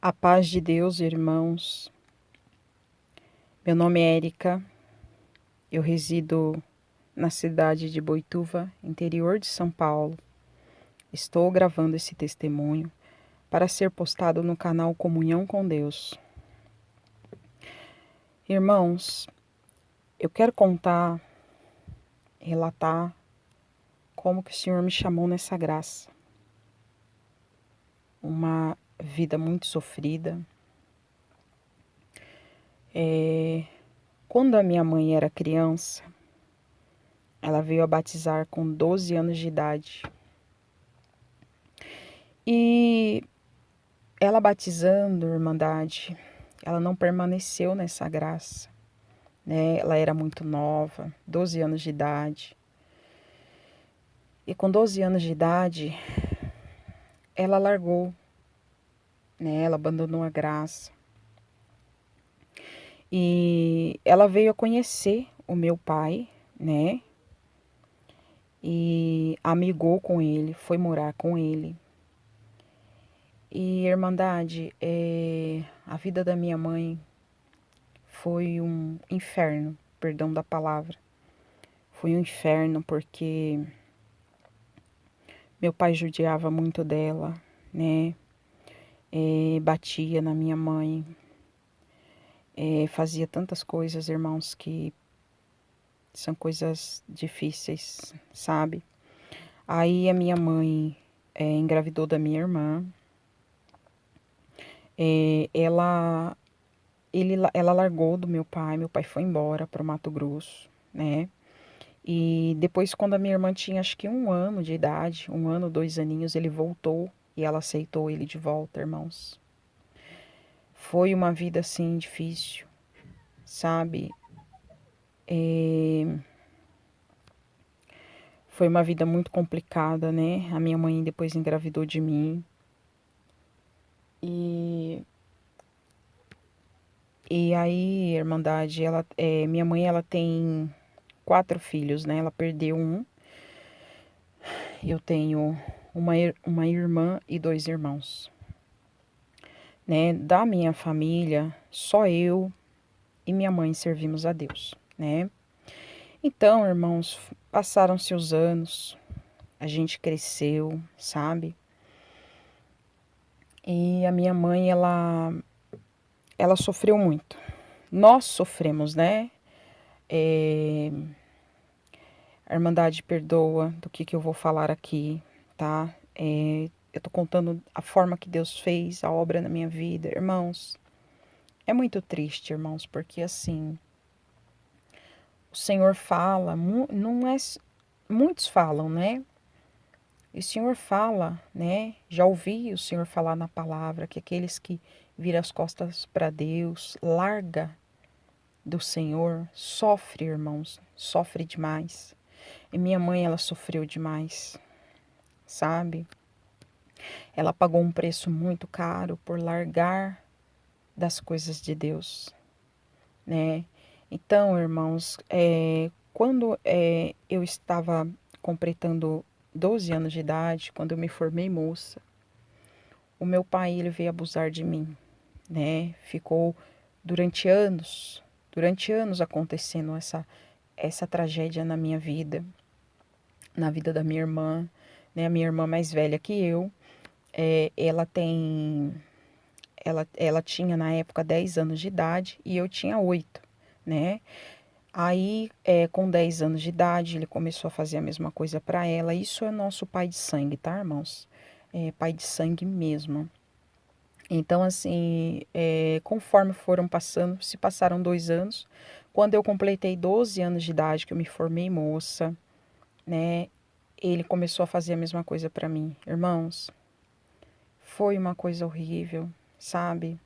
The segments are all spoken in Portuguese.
A paz de Deus, irmãos. Meu nome é Érica. Eu resido na cidade de Boituva, interior de São Paulo. Estou gravando esse testemunho para ser postado no canal Comunhão com Deus. Irmãos, eu quero relatar como que o Senhor me chamou nessa graça. Uma vida muito sofrida. Quando a minha mãe era criança, ela veio a batizar com 12 anos de idade. E ela batizando, irmandade, ela não permaneceu nessa graça, né? Ela era muito nova, 12 anos de idade. E com 12 anos de idade, ela largou, né? Ela abandonou a graça. E ela veio a conhecer o meu pai, né? E amigou com ele, foi morar com ele. E, irmandade, a vida da minha mãe foi um inferno, perdão da palavra. Foi um inferno porque meu pai judiava muito dela, né? Batia na minha mãe. Fazia tantas coisas, irmãos, que são coisas difíceis, sabe? Aí a minha mãe engravidou da minha irmã. Ela largou do meu pai foi embora para o Mato Grosso, né? E depois, quando a minha irmã tinha acho que 1 ano de idade, 1 ano, 2 aninhos, ele voltou e ela aceitou ele de volta, irmãos. Foi uma vida assim difícil, sabe? Foi uma vida muito complicada, né? A minha mãe depois engravidou de mim. E aí, Irmandade, minha mãe ela tem 4 filhos, né? Ela perdeu um. Eu tenho uma irmã e 2 irmãos, né? Da minha família, só eu e minha mãe servimos a Deus, né? Então, irmãos, passaram-se os anos, a gente cresceu, sabe? E a minha mãe, ela sofreu muito. Nós sofremos, né? A Irmandade perdoa do que eu vou falar aqui, tá? Eu tô contando a forma que Deus fez a obra na minha vida, irmãos. É muito triste, irmãos, porque assim, o Senhor fala, não é, muitos falam, né? E o Senhor fala, né? Já ouvi o Senhor falar na palavra que aqueles que viram as costas para Deus, larga do Senhor, sofre, irmãos, sofre demais. E minha mãe, ela sofreu demais, sabe? Ela pagou um preço muito caro por largar das coisas de Deus, né? Então, irmãos, quando eu estava completando 12 anos de idade, quando eu me formei moça, o meu pai ele veio abusar de mim, né? Ficou durante anos acontecendo essa tragédia na minha vida, na vida da minha irmã, né? A minha irmã mais velha que eu, ela tinha na época 10 anos de idade e eu tinha 8, né? Aí, com 10 anos de idade, ele começou a fazer a mesma coisa para ela. Isso é nosso pai de sangue, tá, irmãos? Pai de sangue mesmo. Então, assim, conforme foram passando, se passaram 2 anos, quando eu completei 12 anos de idade, que eu me formei moça, né? Ele começou a fazer a mesma coisa para mim. Irmãos, foi uma coisa horrível, sabe?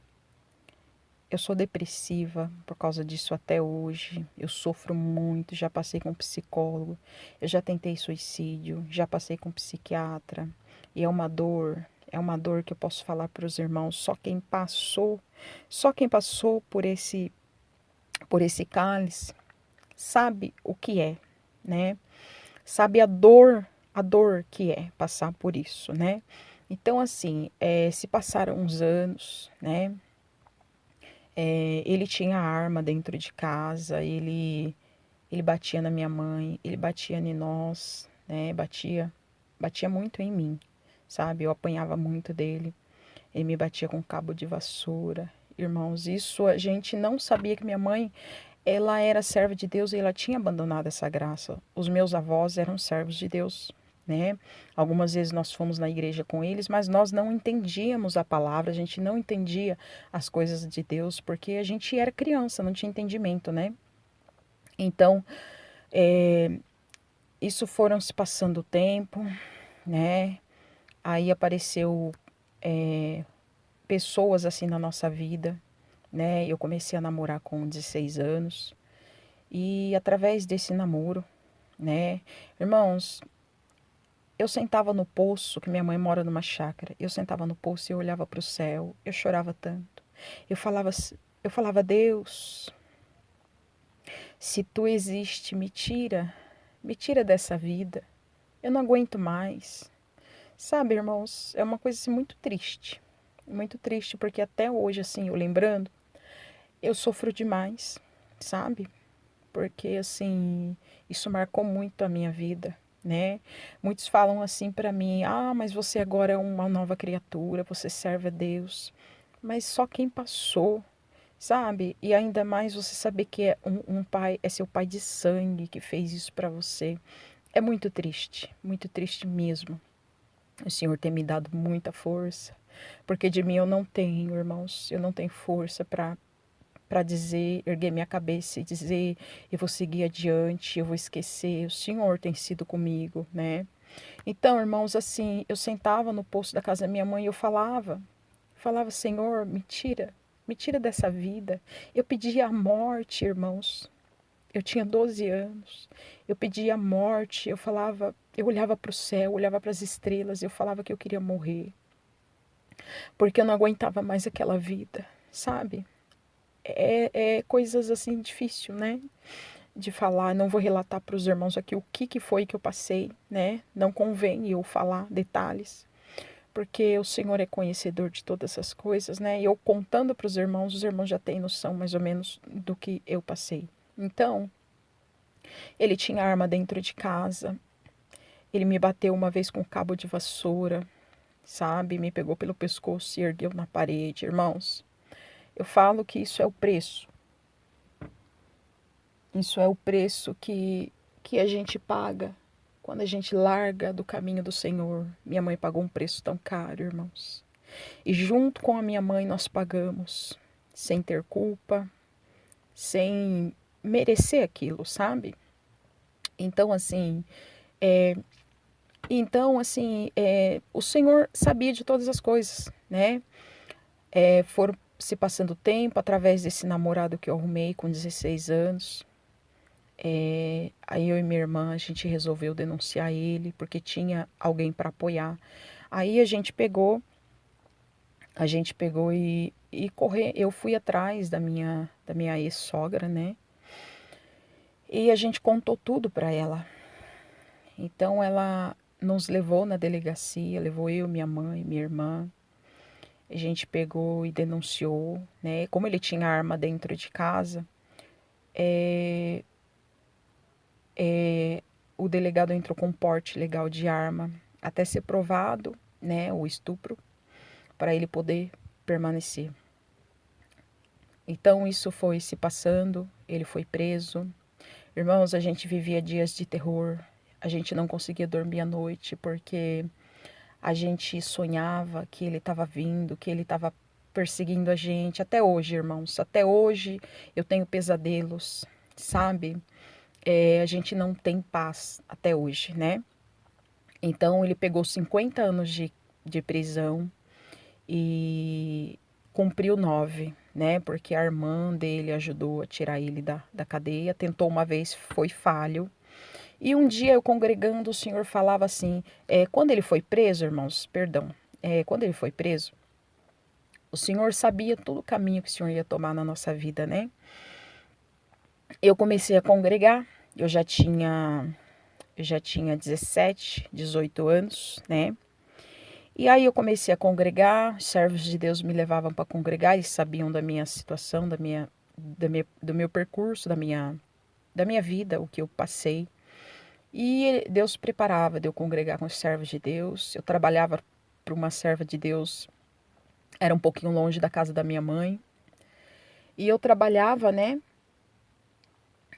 Eu sou depressiva por causa disso até hoje. Eu sofro muito, já passei com psicólogo, eu já tentei suicídio, já passei com psiquiatra. E é uma dor que eu posso falar para os irmãos, só quem passou por esse cálice sabe o que é, né? Sabe a dor que é passar por isso, né? Então, assim, se passaram uns anos, né? Ele tinha arma dentro de casa, ele batia na minha mãe, ele batia em nós, né? Batia muito em mim, sabe? Eu apanhava muito dele. Ele me batia com cabo de vassoura. Irmãos, isso a gente não sabia que minha mãe, ela era serva de Deus e ela tinha abandonado essa graça. Os meus avós eram servos de Deus, né? Algumas vezes nós fomos na igreja com eles, mas nós não entendíamos a palavra, a gente não entendia as coisas de Deus, porque a gente era criança, não tinha entendimento, né? Então, isso foram se passando o tempo, né? Aí apareceu pessoas assim na nossa vida, né? Eu comecei a namorar com 16 anos e através desse namoro, né? Irmãos, eu sentava no poço, que minha mãe mora numa chácara. Eu sentava no poço e eu olhava para o céu. Eu chorava tanto. Eu falava, eu falava, Deus, se tu existe, me tira dessa vida. Eu não aguento mais. Sabe, irmãos, é uma coisa assim, muito triste, porque até hoje, assim, eu lembrando, eu sofro demais, sabe? Porque assim, isso marcou muito a minha vida, né? Muitos falam assim para mim: "Ah, mas você agora é uma nova criatura, você serve a Deus". Mas só quem passou, sabe? E ainda mais você saber que é um pai, é seu pai de sangue que fez isso para você. É muito triste mesmo. O Senhor tem me dado muita força, porque de mim eu não tenho, irmãos, eu não tenho força para dizer, erguer minha cabeça e dizer, eu vou seguir adiante, eu vou esquecer, o Senhor tem sido comigo, né? Então, irmãos, assim, eu sentava no poço da casa da minha mãe e eu falava, Senhor, me tira dessa vida. Eu pedia a morte, irmãos. Eu tinha 12 anos. Eu pedia a morte, eu falava, eu olhava para o céu, olhava para as estrelas, eu falava que eu queria morrer, porque eu não aguentava mais aquela vida, sabe? É coisas assim difícil, né? De falar, não vou relatar para os irmãos aqui o que foi que eu passei, né? Não convém eu falar detalhes, porque o Senhor é conhecedor de todas essas coisas, né? E eu contando para os irmãos já têm noção mais ou menos do que eu passei. Então, ele tinha arma dentro de casa, ele me bateu uma vez com um cabo de vassoura, sabe? Me pegou pelo pescoço e ergueu na parede. Irmãos, eu falo que isso é o preço. Isso é o preço que a gente paga quando a gente larga do caminho do Senhor. Minha mãe pagou um preço tão caro, irmãos. E junto com a minha mãe nós pagamos, sem ter culpa, sem merecer aquilo, sabe? Então, assim, o Senhor sabia de todas as coisas, né? Foram se passando o tempo através desse namorado que eu arrumei com 16 anos. Aí eu e minha irmã, a gente resolveu denunciar ele, porque tinha alguém para apoiar. Aí a gente pegou e correr. Eu fui atrás da minha ex-sogra, né? E a gente contou tudo para ela. Então ela nos levou na delegacia, levou eu, minha mãe, minha irmã. A gente pegou e denunciou, né? Como ele tinha arma dentro de casa, o delegado entrou com porte legal de arma até ser provado, né, o estupro, para ele poder permanecer. Então isso foi se passando, ele foi preso. Irmãos, a gente vivia dias de terror, a gente não conseguia dormir à noite porque a gente sonhava que ele estava vindo, que ele estava perseguindo a gente. Até hoje, irmãos, até hoje eu tenho pesadelos, sabe? A gente não tem paz até hoje, né? Então ele pegou 50 anos de prisão e cumpriu 9, né? Porque a irmã dele ajudou a tirar ele da cadeia. Tentou uma vez, foi falho. E um dia eu congregando, o Senhor falava assim, quando ele foi preso, irmãos, perdão, quando ele foi preso, o Senhor sabia todo o caminho que o Senhor ia tomar na nossa vida, né? Eu comecei a congregar, eu já tinha 17, 18 anos, né? E aí eu comecei a congregar, os servos de Deus me levavam para congregar, eles sabiam da minha situação, do meu percurso, da minha vida, o que eu passei. E Deus preparava de eu congregar com os servos de Deus. Eu trabalhava para uma serva de Deus, era um pouquinho longe da casa da minha mãe. E eu trabalhava, né?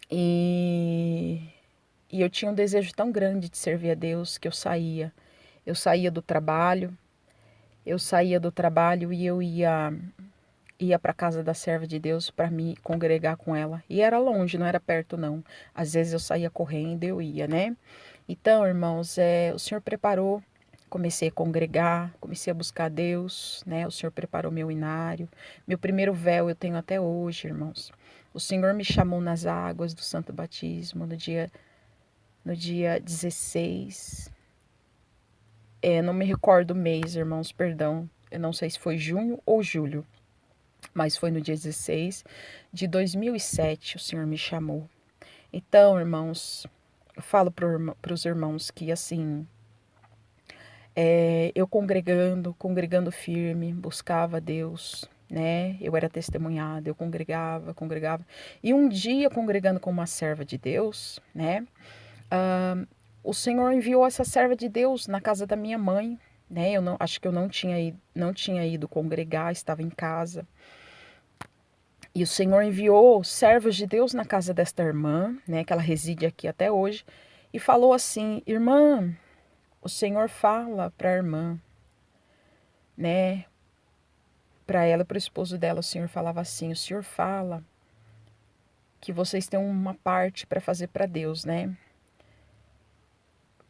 E, e eu tinha um desejo tão grande de servir a Deus que eu saía. Eu saía do trabalho, e eu ia para a casa da serva de Deus para me congregar com ela. E era longe, não era perto não. Às vezes eu saía correndo, eu ia, né? Então, irmãos, o Senhor preparou, comecei a congregar, comecei a buscar Deus, né? O Senhor preparou meu inário. Meu primeiro véu eu tenho até hoje, irmãos. O Senhor me chamou nas águas do Santo Batismo no dia 16. Não me recordo o mês, irmãos, perdão. Eu não sei se foi junho ou julho, mas foi no dia 16 de 2007 o Senhor me chamou. Então, irmãos, eu falo para os irmãos que assim, eu congregando firme, buscava Deus, né? Eu era testemunhada, eu congregava. E um dia, congregando com uma serva de Deus, né? O Senhor enviou essa serva de Deus na casa da minha mãe, né? Acho que eu não tinha ido congregar, estava em casa. E o Senhor enviou servos de Deus na casa desta irmã, né? Que ela reside aqui até hoje, e falou assim: irmã, o Senhor fala para a irmã, né? Para ela, para o esposo dela, o Senhor falava assim: o Senhor fala que vocês têm uma parte para fazer para Deus, né?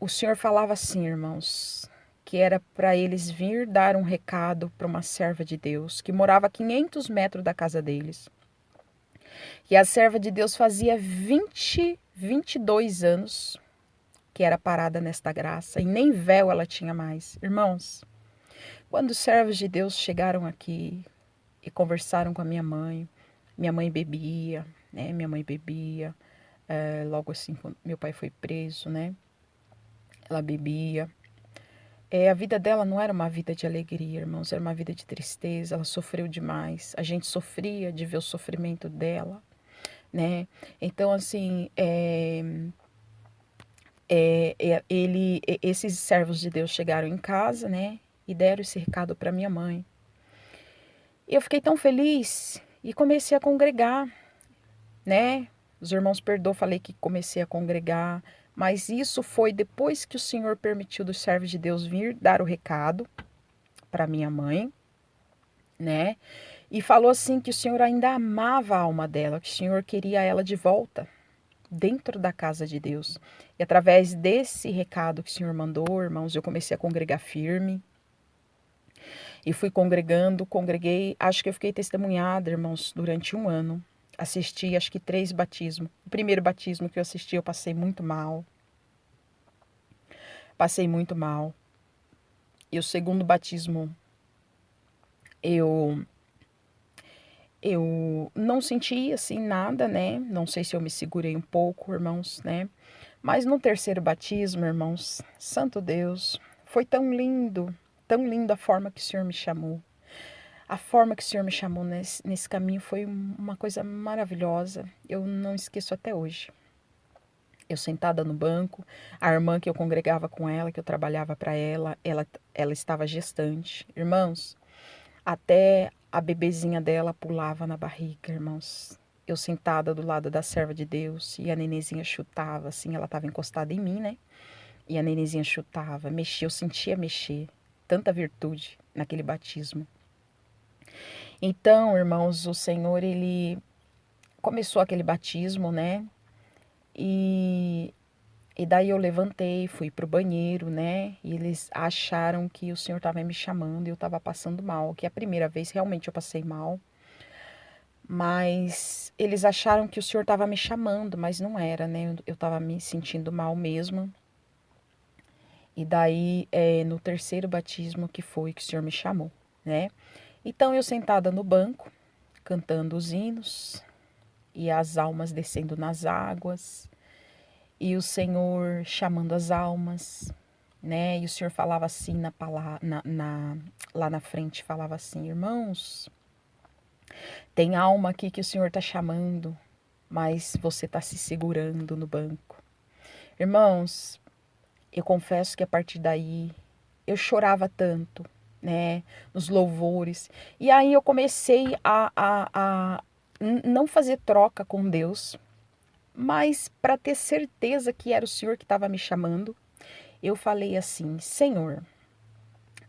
O Senhor falava assim, irmãos, que era para eles vir dar um recado para uma serva de Deus que morava a 500 metros da casa deles. E a serva de Deus fazia 22 anos que era parada nesta graça e nem véu ela tinha mais. Irmãos, quando os servos de Deus chegaram aqui e conversaram com a minha mãe bebia, né? Minha mãe bebia. Logo assim, quando meu pai foi preso, né? Ela bebia. A vida dela não era uma vida de alegria, irmãos, era uma vida de tristeza. Ela sofreu demais. A gente sofria de ver o sofrimento dela, né? Então, assim, esses servos de Deus chegaram em casa, né? E deram esse recado para minha mãe. E eu fiquei tão feliz e comecei a congregar, né? Os irmãos perdoam, falei que comecei a congregar, mas isso foi depois que o Senhor permitiu dos servos de Deus vir dar o recado para minha mãe, né? E falou assim que o Senhor ainda amava a alma dela, que o Senhor queria ela de volta dentro da casa de Deus. E através desse recado que o Senhor mandou, irmãos, eu comecei a congregar firme. E fui congreguei, acho que eu fiquei testemunhada, irmãos, durante um ano. Assisti, acho que 3 batismos. O primeiro batismo que eu assisti, eu passei muito mal. E o segundo batismo, eu não senti, assim, nada, né? Não sei se eu me segurei um pouco, irmãos, né? Mas no terceiro batismo, irmãos, santo Deus, foi tão lindo a forma que o Senhor me chamou. A forma que o Senhor me chamou nesse caminho foi uma coisa maravilhosa. Eu não esqueço até hoje. Eu sentada no banco, a irmã que eu congregava com ela, que eu trabalhava para ela estava gestante. Irmãos, até a bebezinha dela pulava na barriga, irmãos. Eu sentada do lado da serva de Deus e a nenenzinha chutava, assim, ela estava encostada em mim, né? E a nenenzinha chutava, mexia, eu sentia mexer. Tanta virtude naquele batismo. Então, irmãos, o Senhor, ele começou aquele batismo, né? E daí eu levantei, fui pro banheiro, né? E eles acharam que o Senhor estava me chamando e eu estava passando mal. Que a primeira vez realmente eu passei mal. Mas eles acharam que o Senhor estava me chamando, mas não era, né? Eu estava me sentindo mal mesmo. E daí, no terceiro batismo que foi que o Senhor me chamou, né? Então eu sentada no banco, cantando os hinos e as almas descendo nas águas e o Senhor chamando as almas né? E o Senhor falava assim lá na frente, falava assim, irmãos, tem alma aqui que o Senhor está chamando, mas você está se segurando no banco. Irmãos, eu confesso que a partir daí eu chorava tanto, né, nos louvores. E aí eu comecei a não fazer troca com Deus, mas para ter certeza que era o Senhor que estava me chamando, eu falei assim, Senhor,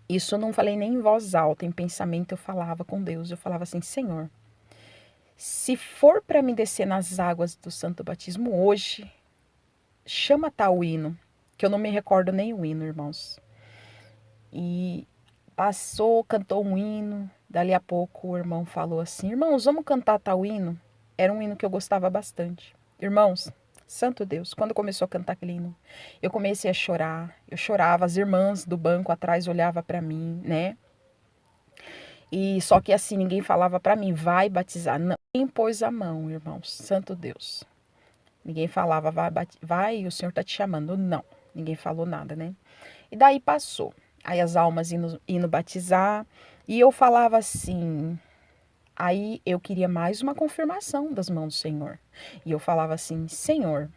isso eu não falei nem em voz alta, em pensamento eu falava com Deus, eu falava assim, Senhor, se for para me descer nas águas do Santo Batismo hoje, chama tal hino, que eu não me recordo nem o hino, irmãos. E passou, cantou um hino, dali a pouco o irmão falou assim, irmãos, vamos cantar tal hino? Era um hino que eu gostava bastante. Irmãos, santo Deus, quando começou a cantar aquele hino, eu comecei a chorar, eu chorava, as irmãs do banco atrás olhavam para mim, né? E só que assim, ninguém falava para mim, vai batizar. Não, ninguém pôs a mão, irmãos, santo Deus. Ninguém falava, vai, o Senhor tá te chamando. Não, ninguém falou nada, né? E daí passou. Aí as almas indo batizar. E eu falava assim. Aí eu queria mais uma confirmação das mãos do Senhor. E eu falava assim: Senhor,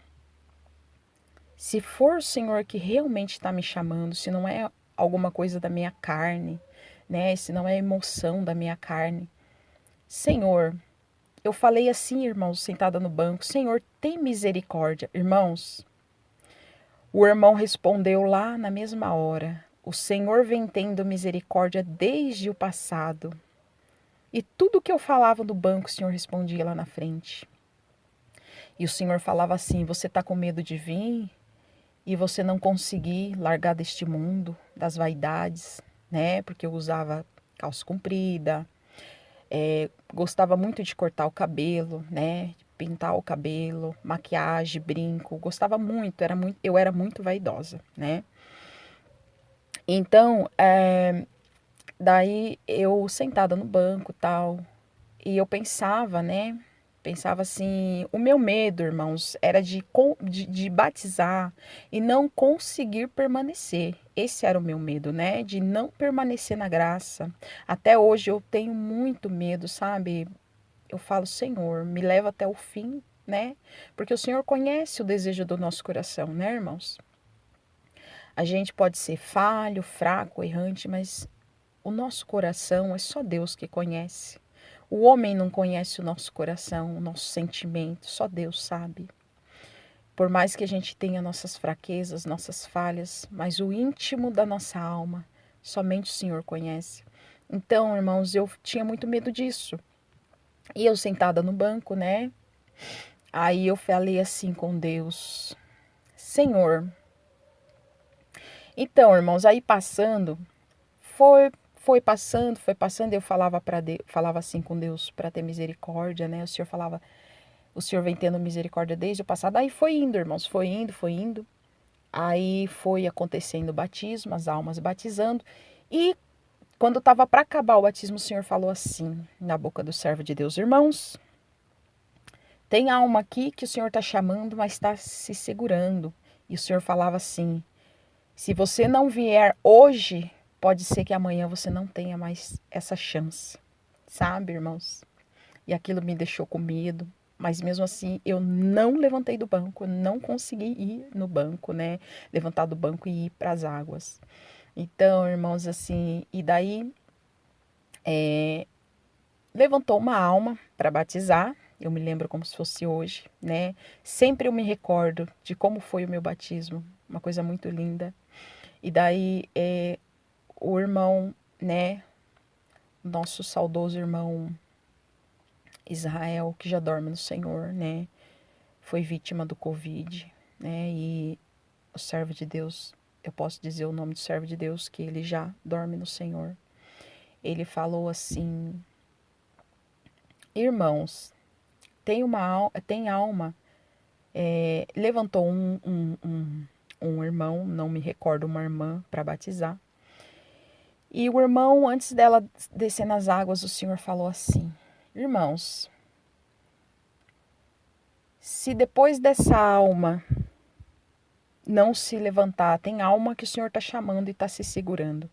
se for o Senhor que realmente está me chamando, se não é alguma coisa da minha carne, né? Se não é emoção da minha carne, Senhor, eu falei assim, irmãos, sentada no banco: Senhor, tem misericórdia. Irmãos, o irmão respondeu lá na mesma hora: o Senhor vem tendo misericórdia desde o passado. E tudo que eu falava no banco, o Senhor respondia lá na frente. E o Senhor falava assim: você está com medo de vir e você não conseguir largar deste mundo, das vaidades, né? Porque eu usava calça comprida, gostava muito de cortar o cabelo, né? Pintar o cabelo, maquiagem, brinco, gostava muito, eu era muito vaidosa, né? Então, daí eu sentada no banco tal, e eu pensava, né? Pensava assim, o meu medo, irmãos, era de batizar e não conseguir permanecer. Esse era o meu medo, né? De não permanecer na graça. Até hoje eu tenho muito medo, sabe? Eu falo, Senhor, me leva até o fim, né? Porque o Senhor conhece o desejo do nosso coração, né, irmãos? A gente pode ser falho, fraco, errante, mas o nosso coração é só Deus que conhece. O homem não conhece o nosso coração, o nosso sentimento, só Deus sabe. Por mais que a gente tenha nossas fraquezas, nossas falhas, mas o íntimo da nossa alma, somente o Senhor conhece. Então, irmãos, eu tinha muito medo disso. E eu sentada no banco, né? Aí eu falei assim com Deus: Senhor. Então, irmãos, aí passando, foi passando, eu falava falava assim com Deus para ter misericórdia, né? O Senhor vem tendo misericórdia desde o passado. Aí foi indo, irmãos, foi indo, foi indo. Aí foi acontecendo o batismo, as almas batizando. E quando estava para acabar o batismo, o Senhor falou assim, na boca do servo de Deus: irmãos, tem alma aqui que o Senhor está chamando, mas está se segurando. E o Senhor falava assim: se você não vier hoje, pode ser que amanhã você não tenha mais essa chance. Sabe, irmãos? E aquilo me deixou com medo. Mas mesmo assim, eu não levantei do banco, eu não consegui ir no banco, né? Levantar do banco e ir para as águas. Então, irmãos, assim, e daí levantou uma alma para batizar. Eu me lembro como se fosse hoje, né? Sempre eu me recordo de como foi o meu batismo, uma coisa muito linda. E daí o irmão, né? Nosso saudoso irmão Israel, que já dorme no Senhor, né? Foi vítima do Covid, né? E o servo de Deus, eu posso dizer o nome do servo de Deus, que ele já dorme no Senhor. Ele falou assim: irmãos, tem alma. Levantou um irmão, não me recordo, uma irmã, para batizar. E o irmão, antes dela descer nas águas, o Senhor falou assim: irmãos, se depois dessa alma não se levantar, tem alma que o Senhor está chamando e está se segurando.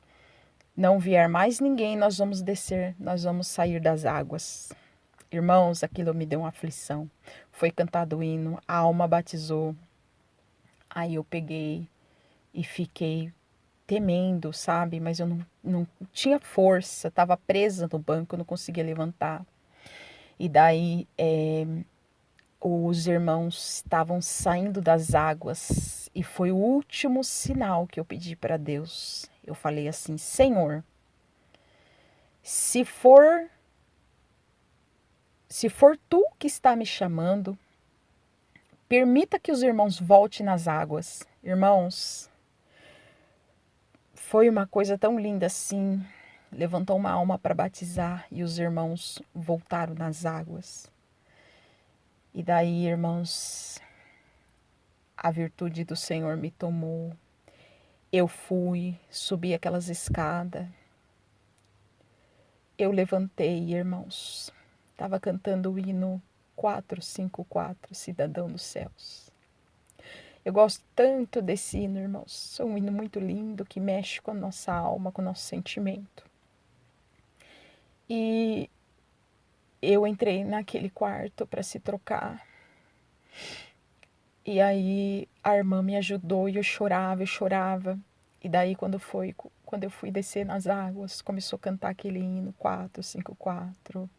Não vier mais ninguém, nós vamos descer, nós vamos sair das águas. Irmãos, aquilo me deu uma aflição. Foi cantado o hino, a alma batizou. Aí eu peguei e fiquei temendo, sabe? Mas eu não tinha força, estava presa no banco, eu não conseguia levantar. E daí os irmãos estavam saindo das águas e foi o último sinal que eu pedi para Deus. Eu falei assim: Senhor, se for tu que está me chamando, permita que os irmãos voltem nas águas. Irmãos, foi uma coisa tão linda assim. Levantou uma alma para batizar e os irmãos voltaram nas águas. E daí, irmãos, a virtude do Senhor me tomou. Eu fui, subi aquelas escadas. Eu levantei, irmãos. Estava cantando o hino 454, Cidadão dos Céus. Eu gosto tanto desse hino, irmãos. É um hino muito lindo que mexe com a nossa alma, com o nosso sentimento. E eu entrei naquele quarto para se trocar. E aí a irmã me ajudou e eu chorava, eu chorava. E daí quando eu fui descer nas águas, começou a cantar aquele hino 454.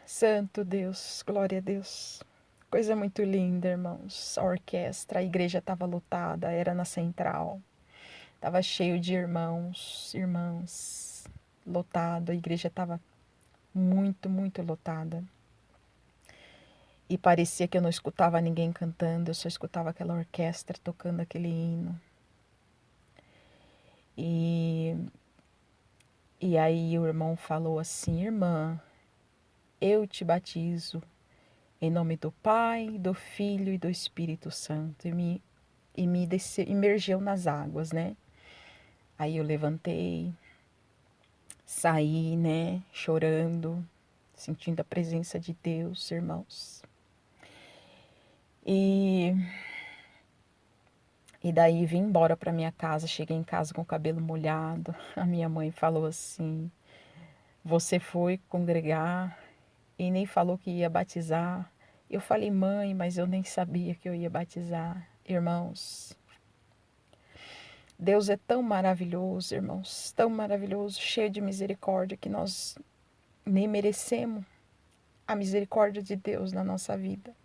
Santo Deus, glória a Deus. Coisa muito linda, irmãos. A orquestra, a igreja estava lotada, era na central. Estava cheio de irmãos, irmãs, lotado. A igreja estava muito, muito lotada. E parecia que eu não escutava ninguém cantando, eu só escutava aquela orquestra tocando aquele hino. E aí o irmão falou assim: irmã, eu te batizo em nome do Pai, do Filho e do Espírito Santo. E me imergiu nas águas, né? Aí eu levantei, saí, né? Chorando, sentindo a presença de Deus, irmãos. E daí vim embora para minha casa, cheguei em casa com o cabelo molhado. A minha mãe falou assim: você foi congregar e nem falou que ia batizar. Eu falei: mãe, mas eu nem sabia que eu ia batizar. Irmãos, Deus é tão maravilhoso, irmãos, tão maravilhoso, cheio de misericórdia, que nós nem merecemos a misericórdia de Deus na nossa vida.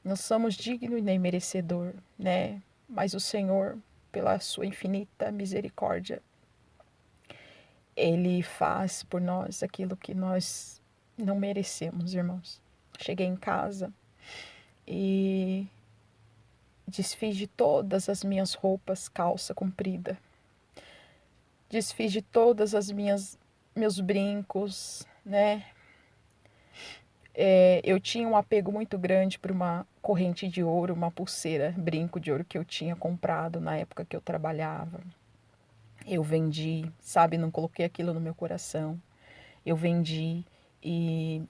Não somos dignos e nem merecedor, né? Mas o Senhor, pela sua infinita misericórdia, Ele faz por nós aquilo que nós não merecemos, irmãos. Cheguei em casa e desfiz de todas as minhas roupas, calça comprida. Desfiz de todas as meus brincos, né? Eu tinha um apego muito grande por uma corrente de ouro, uma pulseira, brinco de ouro que eu tinha comprado na época que eu trabalhava. Eu vendi, sabe? Não coloquei aquilo no meu coração. Eu vendi e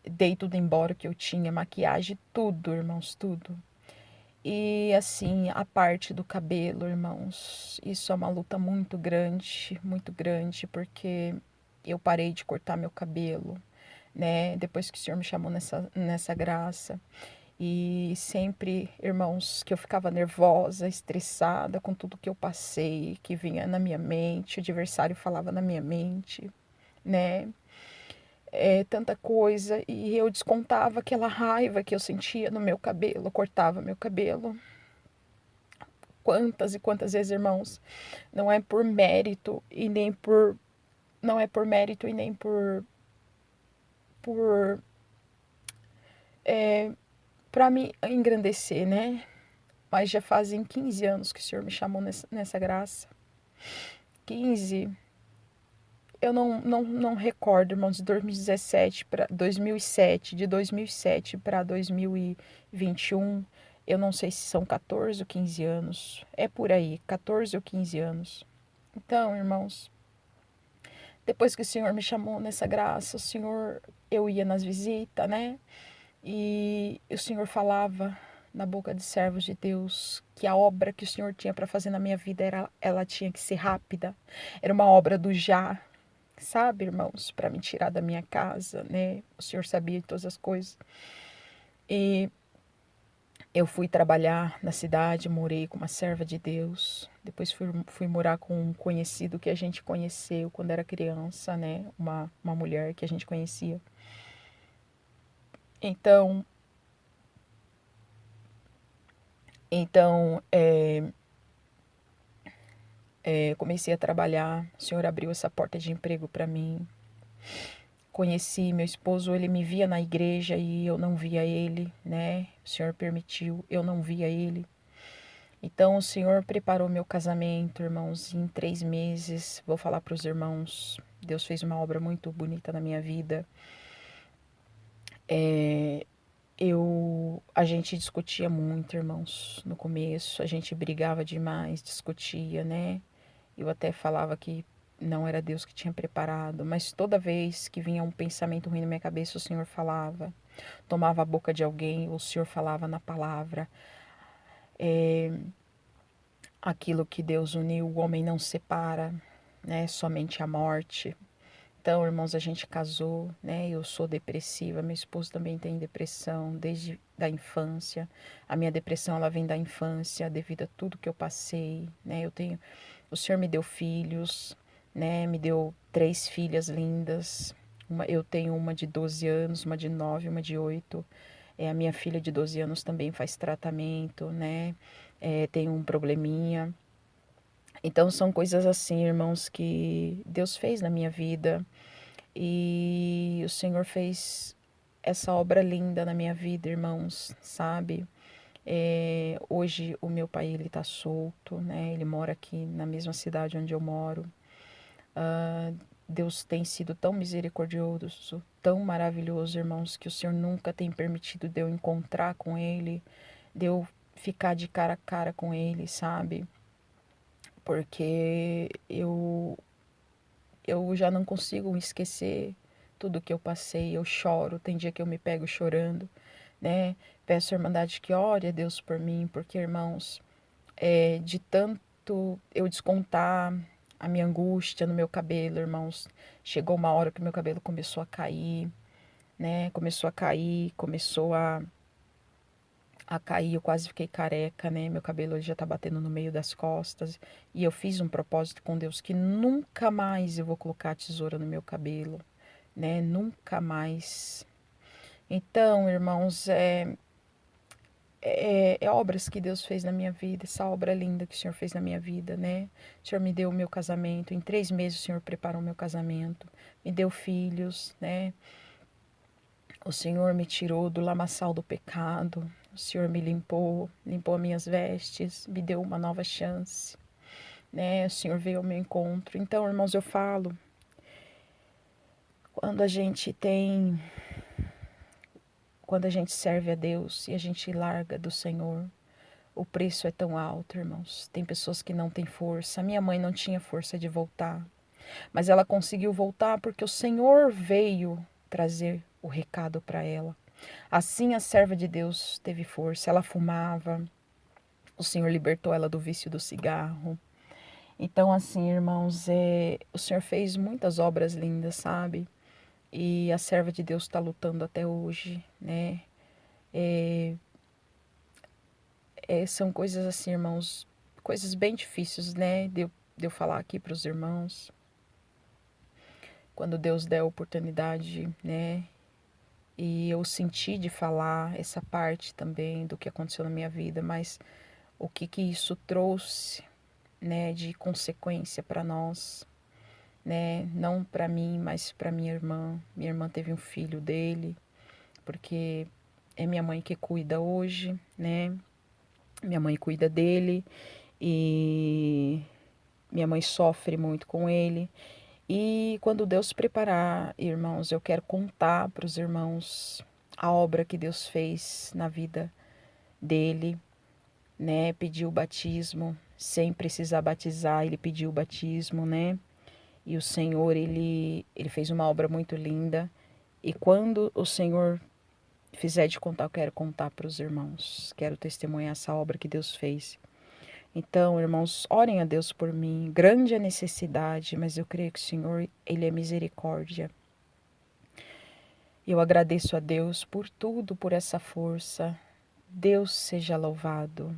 dei tudo embora que eu tinha, maquiagem, tudo, irmãos, tudo. E assim, a parte do cabelo, irmãos, isso é uma luta muito grande, porque eu parei de cortar meu cabelo, né? Depois que o Senhor me chamou nessa graça. E sempre, irmãos, que eu ficava nervosa, estressada com tudo que eu passei, que vinha na minha mente, o adversário falava na minha mente, né? Tanta coisa, e eu descontava aquela raiva que eu sentia no meu cabelo, cortava meu cabelo. Quantas e quantas vezes, irmãos, não é por mérito e nem por não é por mérito e nem por para me engrandecer, né? Mas já fazem 15 anos que o Senhor me chamou nessa graça. 15. Eu não recordo, irmãos, de 2017 para 2007, de 2007 para 2021. Eu não sei se são 14 ou 15 anos. É por aí, 14 ou 15 anos. Então, irmãos, depois que o Senhor me chamou nessa graça, eu ia nas visitas, né? E o Senhor falava na boca de servos de Deus que a obra que o Senhor tinha para fazer na minha vida ela tinha que ser rápida. Era uma obra do já, sabe, irmãos, para me tirar da minha casa, né? O Senhor sabia de todas as coisas. E eu fui trabalhar na cidade, morei com uma serva de Deus. Depois fui morar com um conhecido que a gente conheceu quando era criança, né? Uma mulher que a gente conhecia. Então, comecei a trabalhar. O Senhor abriu essa porta de emprego para mim. Conheci meu esposo, ele me via na igreja e eu não via ele, né? O Senhor permitiu, eu não via ele. Então o Senhor preparou meu casamento, irmãos, em 3 meses. Vou falar para os irmãos, Deus fez uma obra muito bonita na minha vida. A gente discutia muito, irmãos, no começo. A gente brigava demais, discutia, né? Eu até falava que não era Deus que tinha preparado, mas toda vez que vinha um pensamento ruim na minha cabeça, o Senhor falava. Tomava a boca de alguém, o Senhor falava na palavra. Aquilo que Deus uniu, o homem não separa, né? Somente a morte. Então, irmãos, a gente casou, né? Eu sou depressiva, meu esposo também tem depressão desde da infância. A minha depressão ela vem da infância, devido a tudo que eu passei, né? O Senhor me deu filhos, né? Me deu 3 filhas lindas. Eu tenho uma de 12 anos, uma de 9, uma de 8. A minha filha de 12 anos também faz tratamento, né? Tem um probleminha. Então são coisas assim, irmãos, que Deus fez na minha vida. E o Senhor fez essa obra linda na minha vida, irmãos, sabe? Hoje o meu pai ele tá solto, né? Ele mora aqui na mesma cidade onde eu moro. Deus tem sido tão misericordioso, tão maravilhoso, irmãos, que o Senhor nunca tem permitido de eu encontrar com ele, de eu ficar de cara a cara com ele, sabe? Porque eu já não consigo esquecer tudo que eu passei, eu choro, tem dia que eu me pego chorando, né? Peço à Irmandade que ore a Deus por mim, porque, irmãos, de tanto eu descontar a minha angústia no meu cabelo, irmãos, chegou uma hora que meu cabelo começou a cair, né? Começou a cair, começou a cair, eu quase fiquei careca, né? Meu cabelo já tá batendo no meio das costas. E eu fiz um propósito com Deus que nunca mais eu vou colocar a tesoura no meu cabelo, né? Nunca mais. Então, irmãos, obras que Deus fez na minha vida, essa obra linda que o Senhor fez na minha vida, né? O Senhor me deu o meu casamento, em 3 meses o Senhor preparou o meu casamento, me deu filhos, né? O Senhor me tirou do lamaçal do pecado, o Senhor me limpou as minhas vestes, me deu uma nova chance, né? O Senhor veio ao meu encontro. Então, irmãos, eu falo, quando a gente serve a Deus e a gente larga do Senhor, o preço é tão alto, irmãos. Tem pessoas que não têm força. A minha mãe não tinha força de voltar, mas ela conseguiu voltar porque o Senhor veio trazer o recado para ela. Assim a serva de Deus teve força. Ela fumava, o Senhor libertou ela do vício do cigarro. Então, assim, irmãos, o Senhor fez muitas obras lindas, sabe? E a serva de Deus está lutando até hoje, né? São coisas assim, irmãos, coisas bem difíceis, né? De eu falar aqui para os irmãos. Quando Deus der a oportunidade, né? E eu senti de falar essa parte também do que aconteceu na minha vida, mas o que isso trouxe, né, de consequência para nós, né? Não para mim, mas para minha irmã. Minha irmã teve um filho dele, porque é minha mãe que cuida hoje, né? Minha mãe cuida dele e minha mãe sofre muito com ele. E quando Deus preparar, irmãos, eu quero contar para os irmãos a obra que Deus fez na vida dele, né? Pediu o batismo, sem precisar batizar, ele pediu o batismo, né? E o Senhor, ele fez uma obra muito linda. E quando o Senhor fizer de contar, eu quero contar para os irmãos. Quero testemunhar essa obra que Deus fez. Então, irmãos, orem a Deus por mim. Grande a necessidade, mas eu creio que o Senhor, Ele é misericórdia. Eu agradeço a Deus por tudo, por essa força. Deus seja louvado.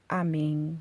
Amém.